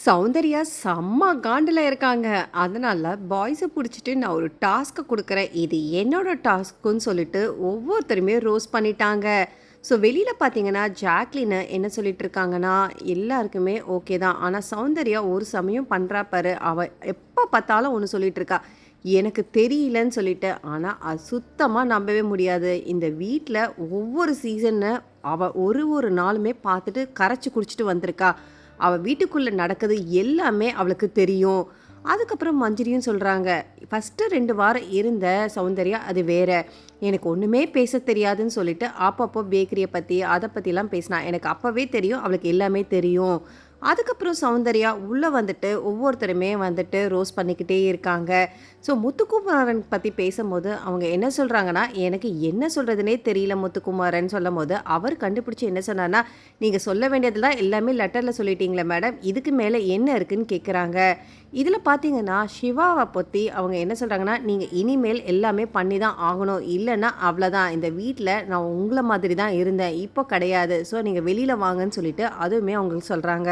சௌந்தர்யா செம்ம காண்டில் இருக்காங்க. அதனால பாய்ஸ புடிச்சிட்டு நான் ஒரு டாஸ்க்க குடுக்குறேன். இது என்னோட டாஸ்க்குன்னு சொல்லிட்டு ஒவ்வொருத்தருமே ரோஸ்ட் பண்ணிட்டாங்க. ஸோ வெளியில பார்த்தீங்கன்னா, ஜாக்லின் என்ன சொல்லிட்டு இருக்காங்கன்னா, எல்லாருக்குமே ஓகே தான். ஆனா சௌந்தர்யா ஒரு சமயம் பண்றா பாரு, அவ எப்ப பார்த்தாலும் ஒண்ணு சொல்லிட்டு இருக்கா. எனக்கு தெரியலன்னு சொல்லிட்டு. ஆனா அது சுத்தமா நம்பவே முடியாது. இந்த வீட்ல ஒவ்வொரு சீசன்ன அவ ஒரு ஒரு நாளுமே பார்த்துட்டு கரைச்சு குடிச்சிட்டு வந்திருக்கா. அவ வீட்டுக்குள்ள நடக்குது எல்லாமே அவளுக்கு தெரியும். அதுக்கப்புறம் மஞ்சரியும் சொல்றாங்க, "ஃபர்ஸ்ட்டு 2 வாரம் இருந்த சௌந்தர்யா அது வேற. எனக்கு ஒண்ணுமே பேசத் தெரியாதுன்னு சொல்லிட்டு, அப்பப்போ பேக்கரிய பத்தி, அத பத்திலாம் பேசினா. எனக்கு அப்பவே தெரியும், அவளுக்கு எல்லாமே தெரியும்." அதுக்கப்புறம் சௌந்தர்யா உள்ள வந்துட்டு, ஒவ்வொருத்தருமே வந்துட்டு ரோஸ்ட் பண்ணிக்கிட்டே இருக்காங்க. ஸோ முத்துக்குமாரன் பத்தி பேசம்போது, அவங்க என்ன சொல்றாங்கன்னா, "எனக்கு என்ன சொல்றதுன்னே தெரியல முத்துக்குமாரன்" சொல்லம்போது, அவர் கண்டுபிடிச்சு என்ன சொன்னார்னா, "நீங்க சொல்ல வேண்டியதெல்லாம் எல்லாமே லெட்டர்ல சொல்லிட்டீங்களே மேடம், இதுக்கு மேல என்ன இருக்குன்னு?" கேட்குறாங்க. இதில பார்த்தீங்கன்னா, சிவாவ பத்தி அவங்க என்ன சொல்றாங்கன்னா, "நீங்க இனிமேல் எல்லாமே பண்ணி தான் ஆகணும். இல்லன்னா அவ்வளதான். இந்த வீட்ல நான் உங்கள மாதிரி தான் இருந்தேன். இப்போ கிடையாது. ஸோ நீங்க வெளியில வாங்கன்னு" சொல்லிட்டு அதுவுமே அவங்களுக்கு சொல்றாங்க.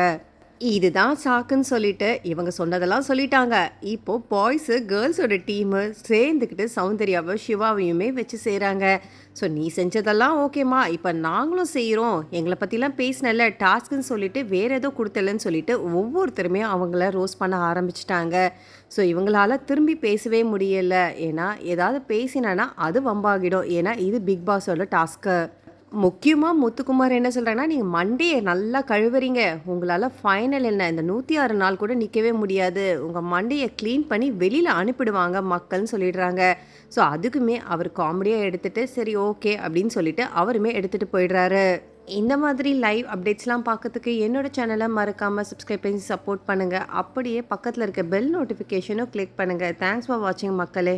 இதுதான் சாக்குன்னு சொல்லிட்டு இவங்க சொன்னதெல்லாம் சொல்லிட்டாங்க. இப்போ பாய்ஸு, கேர்ள்ஸோட டீமு சேர்ந்துக்கிட்டு சௌந்தர்யாவ, சிவாவையுமே வச்சு செய்றாங்க. ஸோ "நீ செஞ்சதெல்லாம் ஓகேம்மா. இப்ப நாங்களும் செய்றோம். எங்கள பத்திலாம் பேசினல்ல, டாஸ்க்குன்னு சொல்லிட்டு வேற ஏதோ குடுத்தல்லன்னு" சொல்லிட்டு ஒவ்வொருத்தருமே அவங்கள ரோஸ்ட் பண்ண ஆரம்பிச்சுட்டாங்க. ஸோ இவங்களால திரும்பி பேசவே முடியல. ஏன்னா, ஏதாவது பேசினேன்னா அது வம்பாகிடும். ஏன்னா, இது பிக் பாஸோட டாஸ்க்கு. முக்கியமா முத்துக்குமார் என்ன சொல்றாங்கன்னா, "நீங்க மண்டைய நல்லா கழுவுறீங்க. உங்களால ஃபைனல் என்ன இந்த 106 நாள் கூட நிக்கவே முடியாது. உங்க மண்டைய கிளீன் பண்ணி வெளில அனுப்பிடுவாங்க மக்கள்ன்னு" சொல்லிடுறாங்க. ஸோ அதுக்குமே அவர் காமெடியா எடுத்துட்டு, "சரி ஓகே" அப்படின்னு சொல்லிட்டு அவருமே எடுத்துட்டு போயிடுறாரு. இந்த மாதிரி லைவ் அப்டேட்ஸ்லாம் பார்க்கறதுக்கு என்னோட சேனல மறக்காம சப்ஸ்கிரைப் பண்ணி சப்போர்ட் பண்ணுங்க. அப்படியே பக்கத்துல இருக்க பெல் நோட்டிஃபிகேஷனும் கிளிக் பண்ணுங்க. தேங்க்ஸ் ஃபார் வாட்சிங் மக்களே.